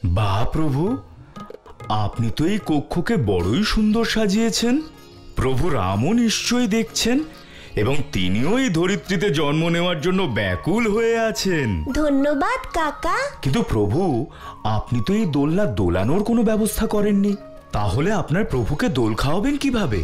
বাহ প্রভু, আপনি তো এই কক্ষকে বড়ই সুন্দর সাজিয়েছেন। প্রভু রামও নিশ্চয়ই দেখছেন এবং তিনিও এই ধরিত্রীতে জন্ম নেওয়ার জন্য ব্যাকুল হয়ে আছেন। ধন্যবাদ কাকা। কিন্তু প্রভু, আপনি তো এই দোলনা দোলানোর কোনো ব্যবস্থা করেননি। তাহলে আপনার প্রভুকে দোল খাওয়াবেন কিভাবে?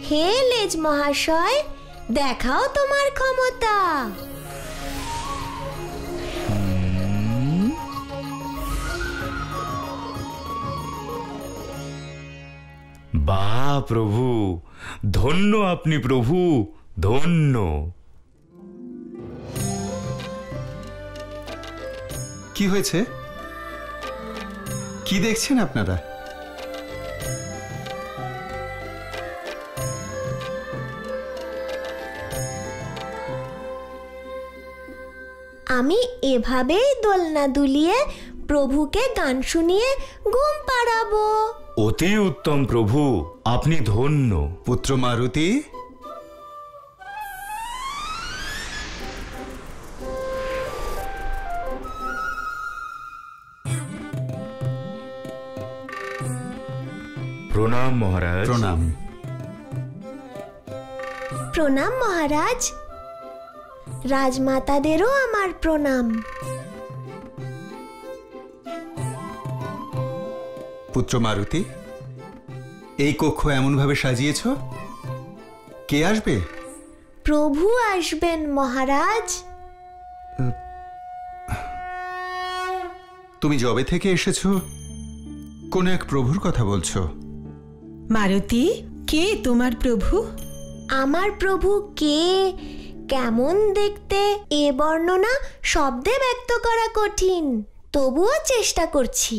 হে লেজ মহাশয়, দেখাও তোমার ক্ষমতা। বাহ প্রভু, ধন্য আপনি প্রভু, ধন্য। কি হয়েছে? কি দেখছেন আপনারা? আমি এভাবেই দোলনা দুলিয়ে প্রভুকে গান শুনিয়ে ঘুম পাড়াবো। অতি উত্তম প্রভু, আপনি ধন্য। পুত্র মারুতি, প্রণাম মহারাজ। প্রণাম। প্রণাম মহারাজ। রাজমাতাদেরও আমার প্রণাম। পুত্র মারুতি, এই কক্ষ এমন ভাবে সাজিয়েছ, কে আসবে? প্রভু আসবেন মহারাজ। তুমি যবে থেকে এসেছো কোন এক প্রভুর কথা বলছো। মারুতি, কে তোমার প্রভু? আমার প্রভু কে, কেমন দেখতে, এ বর্ণনা শব্দে ব্যক্ত করা কঠিন, তবুও চেষ্টা করছি।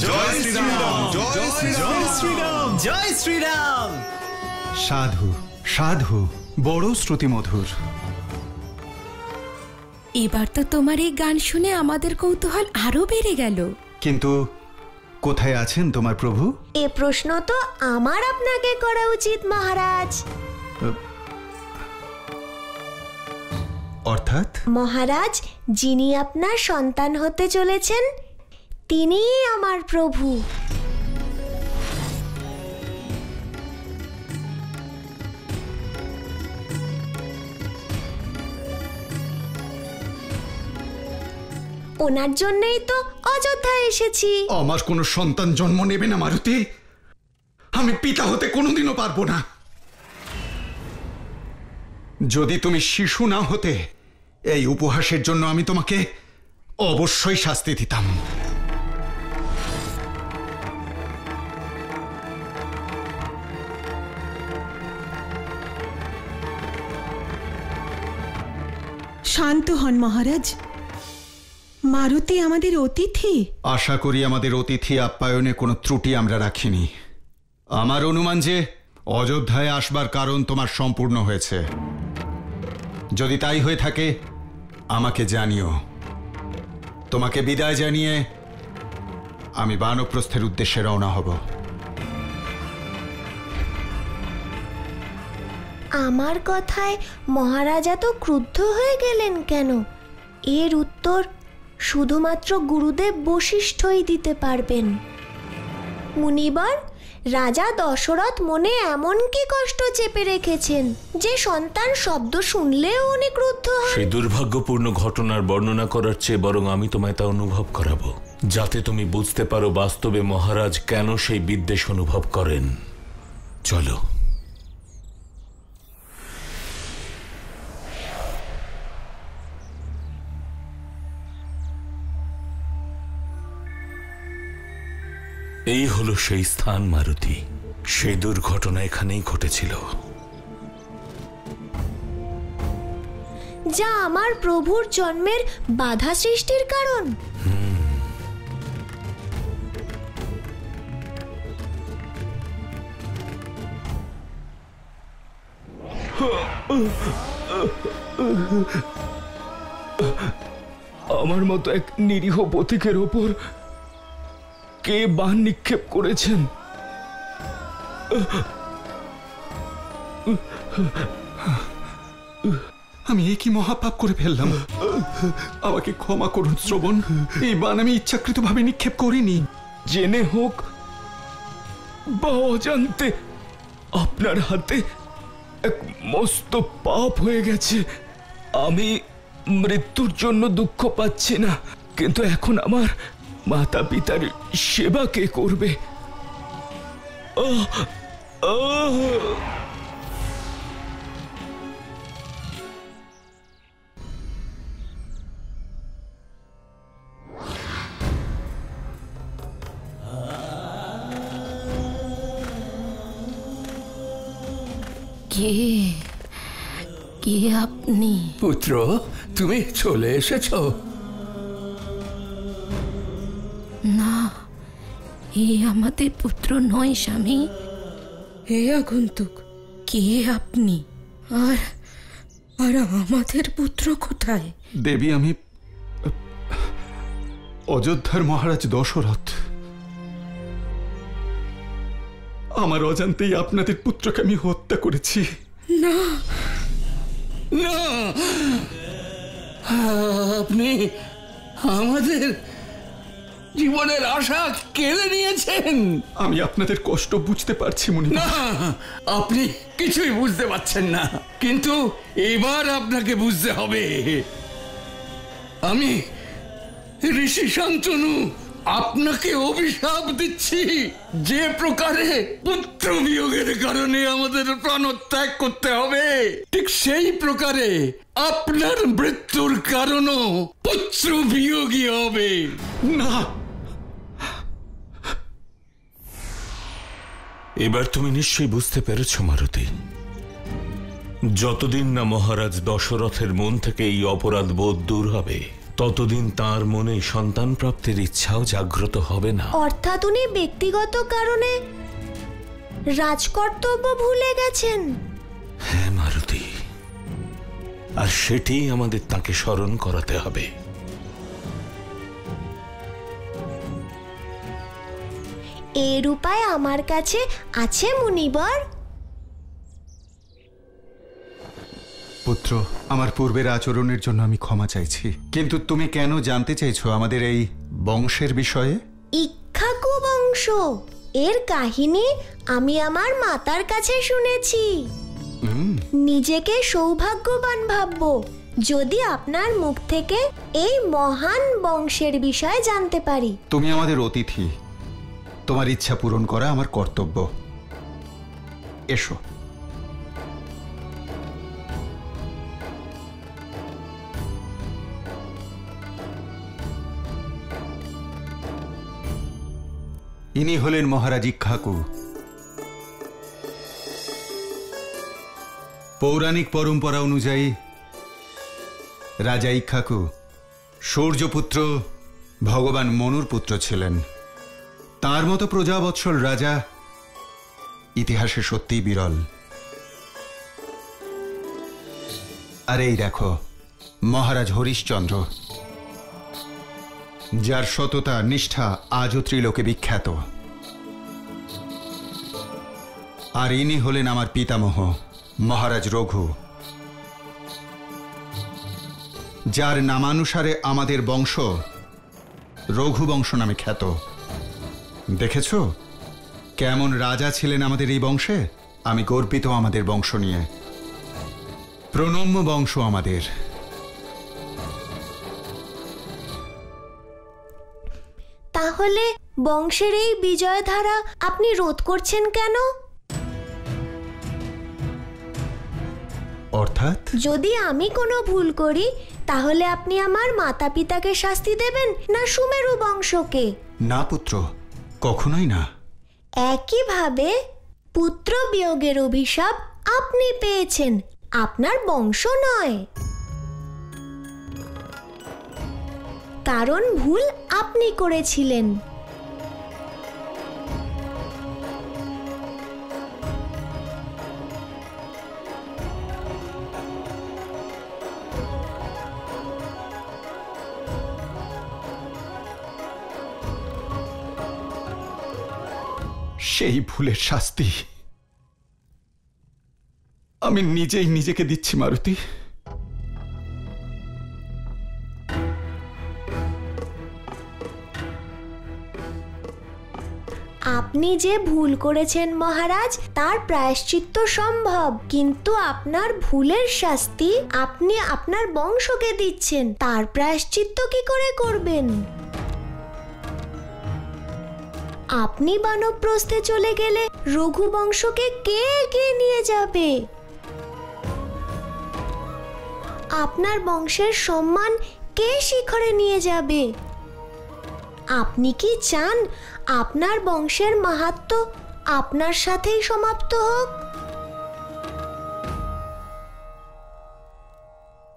জয় শ্রীরাম, জয় শ্রীরাম, শ্রীরাম, জয় শ্রীরাম। সাধু সাধু, বড় শ্রুতিমধুর। এবার তো তোমার এই গান শুনে আমাদের কৌতূহল আরো বেড়ে গেল। কিন্তু কোথায় আছেন তোমার প্রভু? এ প্রশ্ন তো আমার আপনাকে করা উচিত মহারাজ। অর্থাৎ? মহারাজ, যিনি আপনার সন্তান হতে চলেছেন তিনিই আমার প্রভু। ওনার জন্যই তো অযোধ্যায় এসেছি। আমার কোনো সন্তান জন্ম নেবে না মারুতি, আমি পিতা হতে কোনোদিনও পারবো না। যদি তুমি শিশু না হতে, এই উপহাসের জন্য আমি তোমাকে অবশ্যই শাস্তি দিতাম। শান্ত হন মহারাজ, মারুতি আমাদের অতিথি। আশা করি আমাদের অতিথি আপ্যায়নে কোনো ত্রুটি আমরা রাখিনি। আমার অনুমান যে অযোধ্যায় আসবার কারণ তোমার সম্পূর্ণ হয়েছে। যদি তাই হয়ে থাকে আমাকে জানিও। তোমাকে বিদায় জানিয়ে আমি বানপ্রস্থের উদ্দেশ্যে রওনা হব। আমার কথায় মহারাজা তো ক্রুদ্ধ হয়ে গেলেন কেন? এর উত্তর শুধুমাত্র গুরুদেব বশিষ্ঠই দিতে পারবেন। মুনিবর, রাজা দশরথ মনে এমন কি কষ্ট চেপে রেখেছেন যে সন্তান শব্দ শুনলেও উনি ক্রুদ্ধ হন? সেই দুর্ভাগ্যপূর্ণ ঘটনার বর্ণনা করার চেয়ে বরং আমি তোমায় তা অনুভব করাবো, যাতে তুমি বুঝতে পারো বাস্তবে মহারাজ কেন সেই বিদ্বেষ অনুভব করেন। চলো। এই হলো সেই স্থান মারুতি। সেই দুর্ঘটনা এখানেই ঘটেছিল। যা আমার প্রভুর জন্মের বাধা সৃষ্টির কারণ। আমার মতো এক নিরীহ পথিকের ওপর কে বান নিক্ষেপ করেছেন? আমি এই কি মহাপাপ করে ফেললাম? আমাকে ক্ষমা করুন শ্রবণ। এই বান আমি ইচ্ছাকৃতভাবে নিক্ষেপ করিনি। জেনে হোক বা অজান্তে আপনার হাতে এক মস্ত পাপ হয়ে গেছে। আমি মৃত্যুর জন্য দুঃখ পাচ্ছি না, কিন্তু এখন আমার মাতা পিতার সেবা কে করবে? আহ, আহ। কে কে আপনি? পুত্র, তুমি চলে এসেছো? না, এ আমাদের পুত্র নয় স্বামী। হে আগন্তুক, কে আপনি? আর আর আমাদের পুত্র কোথায়? দেবী, আমি অযোধ্যার মহারাজ দশরথ। আমার অজান্তেই আপনাদের পুত্রকে আমি হত্যা করেছি। না, না, আপনি আমাদের জীবনের আশা কেড়ে নিয়েছেন। আমি আপনাদের কষ্ট বুঝতে পারছি মুনি। না, আপনি কিছুই বুঝতে পারছেন না, কিন্তু এবার আপনাকে বুঝতে হবে। আমি ঋষি শান্তনু আপনাকে অভিশাপ দিচ্ছি। যে প্রকারে পুত্র বিয়োগের কারণে আমাদের প্রাণত্যাগ করতে হবে, ঠিক সেই প্রকারে আপনার মৃত্যুর কারণও পুত্র বিয়োগী হবে। না, এবার তুমি নিশ্চয়ই বুঝতে পেরেছ মারুতি। যতদিন না মহারাজ দশরথের মন থেকে এই অপরাধ বোধ দূর হবে, ততদিন তার মনে সন্তান প্রাপ্তির ইচ্ছাও জাগ্রত হবে না। অর্থাৎ উনি ব্যক্তিগত কারণে রাজকর্তব্য ভুলে গেছেন। হ্যাঁ মারুতি, আর সেটি আমাদের তাকে স্মরণ করাতে হবে। এর উপায় আমার কাছে আছে মুনিবর। পুত্র, আমার পূর্বের আচরণের জন্য আমি ক্ষমা চাইছি, কিন্তু তুমি কেন জানতে চাইছো আমাদের এই বংশের বিষয়ে? ইক্ষ্বাকু বংশ, এর কাহিনী আমি আমার মাতার কাছে শুনেছি। নিজেকে সৌভাগ্যবান ভাববো যদি আপনার মুখ থেকে এই মহান বংশের বিষয়ে জানতে পারি। তুমি আমাদের অতিথি, তোমার ইচ্ছা পূরণ করা আমার কর্তব্য। এসো। ইনি হলেন মহারাজ ইক্ষ্বাকু। পৌরাণিক পরম্পরা অনুযায়ী রাজা ইক্ষ্বাকু সূর্যপুত্র ভগবান মনুর পুত্র ছিলেন। তার মতো প্রজাবৎসল রাজা ইতিহাসে সত্যিই বিরল। আর এই দেখো মহারাজ হরিশ্চন্দ্র, যার সততা নিষ্ঠা আজও ত্রিলোকে বিখ্যাত। আর ইনি হলেন আমার পিতামহ মহারাজ রঘু, যার নামানুসারে আমাদের বংশ রঘু বংশ নামে খ্যাত। দেখেছ কেমন রাজা ছিলেন আমাদের এই বংশে? আমি গর্বিত আমাদের বংশ নিয়ে। প্রণম্য বংশ আমাদের। তাহলে বংশের এই বিজয়ধারা আপনি রোধ করছেন কেন? অর্থাৎ যদি আমি কোনো ভুল করি তাহলে আপনি আমার মাতা পিতাকে শাস্তি দেবেন না সুমেরু বংশকে? না পুত্র, কখনোই না। একইভাবে পুত্র বিয়োগের অভিশাপ আপনি পেয়েছেন, আপনার বংশ নয়। কারণ ভুল আপনি করেছিলেন। সেই ভুলের শাস্তি আমি নিজেই নিজেকে দিচ্ছি মারুতি। আপনি যে ভুল করেছেন মহারাজ, তার প্রায়শ্চিত্ত সম্ভব, কিন্তু আপনার ভুলের শাস্তি আপনি আপনার বংশকে দিচ্ছেন, তার প্রায়শ্চিত্ত কি করে করবেন? আপনি বানপ্রস্থে চলে গেলে রঘুবংশকে কে এগিয়ে নিয়ে যাবে? আপনার বংশের সম্মান কে শিখরে নিয়ে যাবে? আপনি কি চান আপনার বংশের মাহাত্ম্য আপনার সাথেই সমাপ্ত হোক?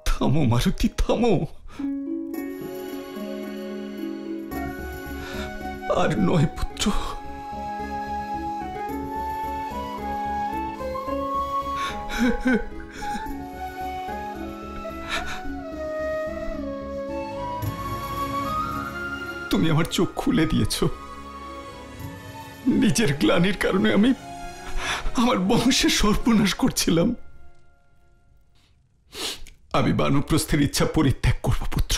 থামো মারুতি, থামো। আর নয় পুত্র, তুমি আমার চোখ খুলে দিয়েছ। নিজের গ্লানির কারণে আমি আমার বংশের সর্বনাশ করছিলাম। আমি বানপ্রস্থের ইচ্ছা পরিত্যাগ করব পুত্র।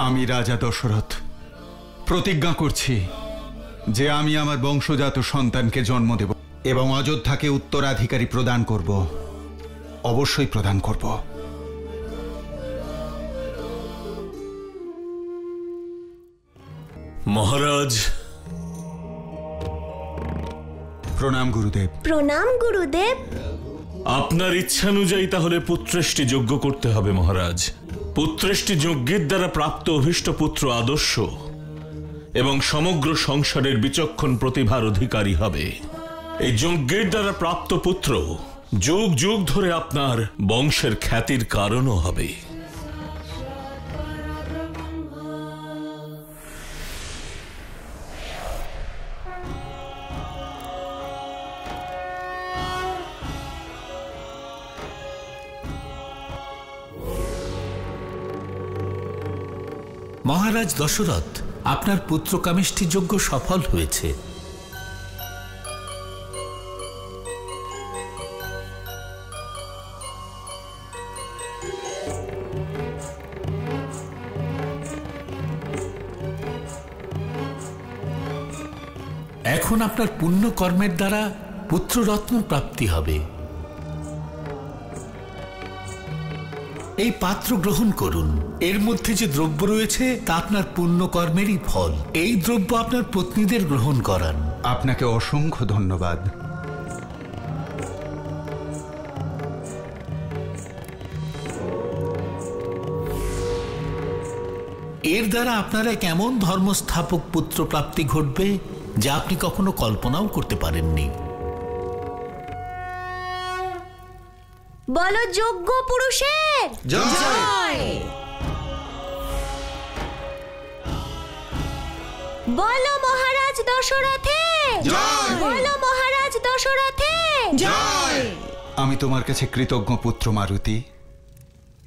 আমি রাজা দশরথ প্রতিজ্ঞা করছি যে আমি আমার বংশজাত সন্তানকে জন্ম দেব এবং অযোধ্যাকে উত্তরাধিকারী প্রদান করব। অবশ্যই প্রদান করব। মহারাজ। প্রণাম গুরুদেব। প্রণাম গুরুদেব। আপনার ইচ্ছানুযায়ী তাহলে পুত্রেষ্টি যজ্ঞ করতে হবে মহারাজ। পুত্রেষ্টি যজ্ঞের দ্বারা প্রাপ্ত অভীষ্ট পুত্র আদর্শ এবং সমগ্র সংসারের বিচক্ষণ প্রতিভার অধিকারী হবে। এই যজ্ঞের দ্বারা প্রাপ্ত পুত্র যুগ যুগ ধরে আপনার বংশের খ্যাতির কারণও হবে। মহারাজ দশরথ, আপনার পুত্রকামেষ্টি যজ্ঞ সফল হয়েছে। এখন আপনার পুণ্য কর্মের দ্বারা পুত্ররত্ন প্রাপ্তি হবে। এই পাত্র গ্রহণ করুন। এর মধ্যে যে দ্রব্য রয়েছে তা আপনার পুণ্যকর্মেরই ফল। এই দ্রব্য আপনার পত্নীদের গ্রহণ করান। আপনাকে অসংখ্য ধন্যবাদ। এর দ্বারা আপনার এক এমন ধর্মস্থাপক পুত্র প্রাপ্তি ঘটবে যা আপনি কখনো কল্পনাও করতে পারেননি। বলো যোগ্য পুরুষের জয়। বলো মহারাজ দশরথের জয়। বলো মহারাজ দশরথের জয়। আমি তোমার কাছে কৃতজ্ঞ পুত্র মারুতি।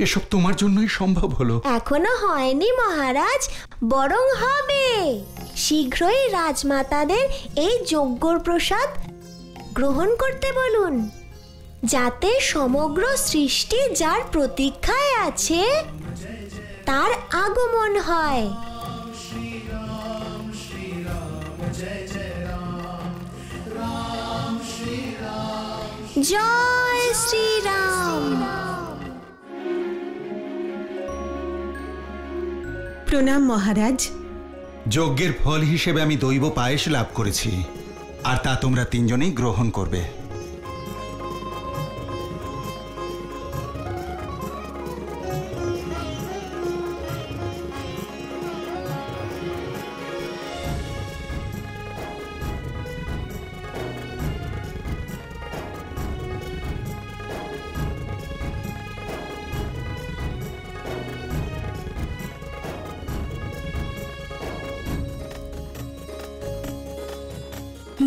এসব তোমার জন্যই সম্ভব হলো। এখনো হয়নি মহারাজ, বরং হবে। শীঘ্রই রাজমাতাদের এই যজ্ঞর প্রসাদ গ্রহণ করতে বলুন, যাতে সমগ্র সৃষ্টি যার প্রতীক্ষায় আছে তার আগমন হয়। জয় শ্রীরাম। প্রণাম মহারাজ। যজ্ঞের ফল হিসেবে আমি দৈব পায়েস লাভ করেছি। আর তা তোমরা তিনজনেই গ্রহণ করবে।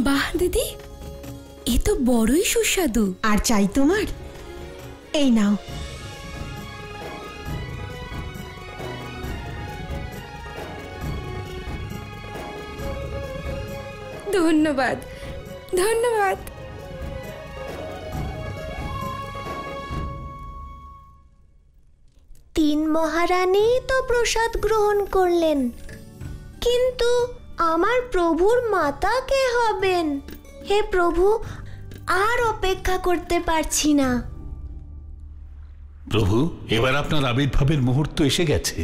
বাহ দিদি, এ তো বড়ই সুস্বাদু। আর চাই তোমার? এই নাও। ধন্যবাদ, ধন্যবাদ। তিন মহারানী তো প্রসাদ গ্রহণ করলেন, কিন্তু আমার প্রভুর মাতা কে হবেন? হে প্রভু, আর অপেক্ষা করতে পারছি না। প্রভু, এবার আপনার আবির্ভাবের মুহূর্ত এসে গেছে।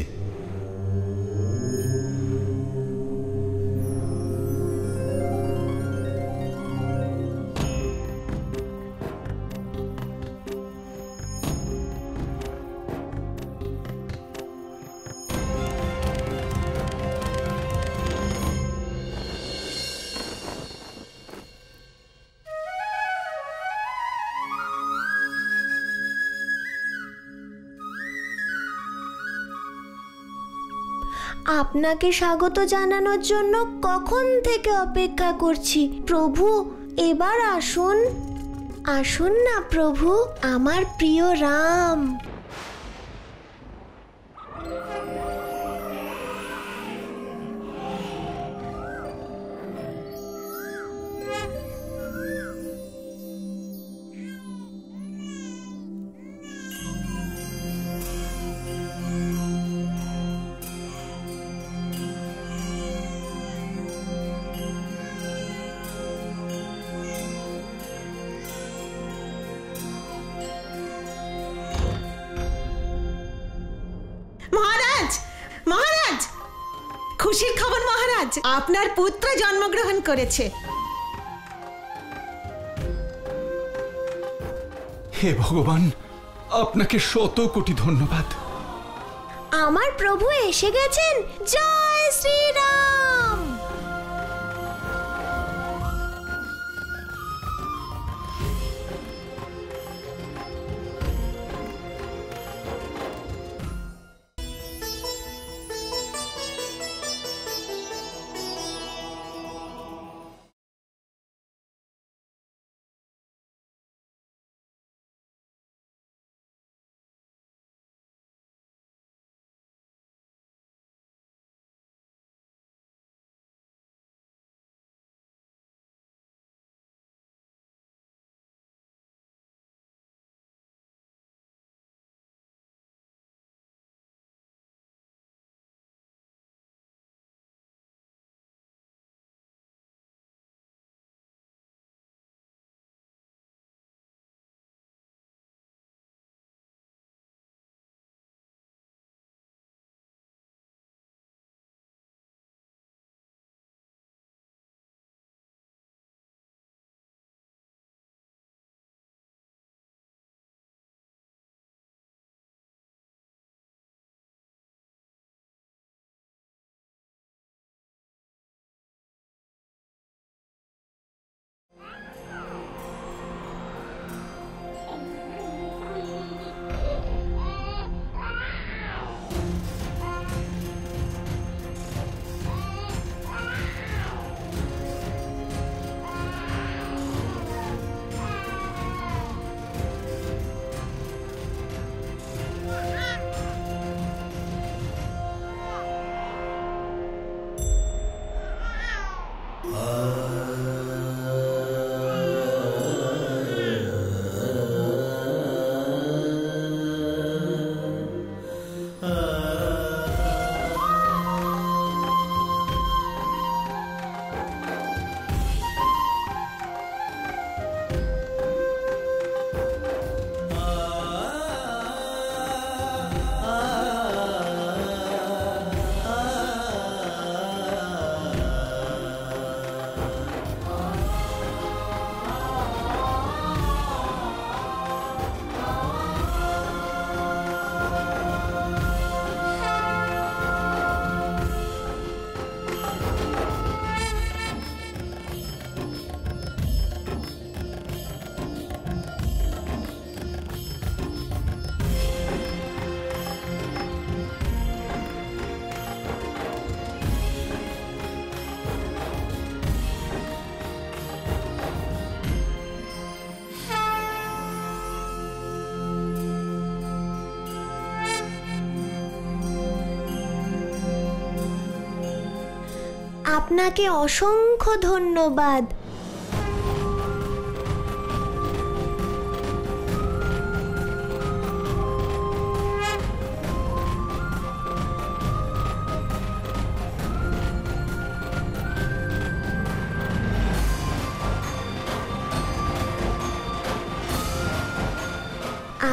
আপনাকে স্বাগত জানানোর জন্য কখন থেকে অপেক্ষা করছি। প্রভু, এবার আসুন, আসুন না প্রভু, আমার প্রিয় রাম। মহারাজ, মহারাজ, খুশির খবর মহারাজ, আপনার পুত্র জন্মগ্রহণ করেছে। হে ভগবান, আপনাকে শত কোটি ধন্যবাদ। আমার প্রভু এসে গেছেন। জয় শ্রীরাম। আপনাকে অসংখ্য ধন্যবাদ।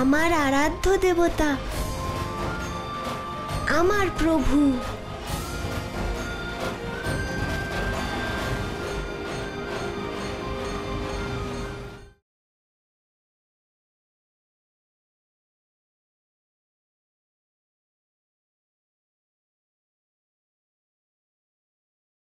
আমার আরাধ্য দেবতা, আমার প্রভু।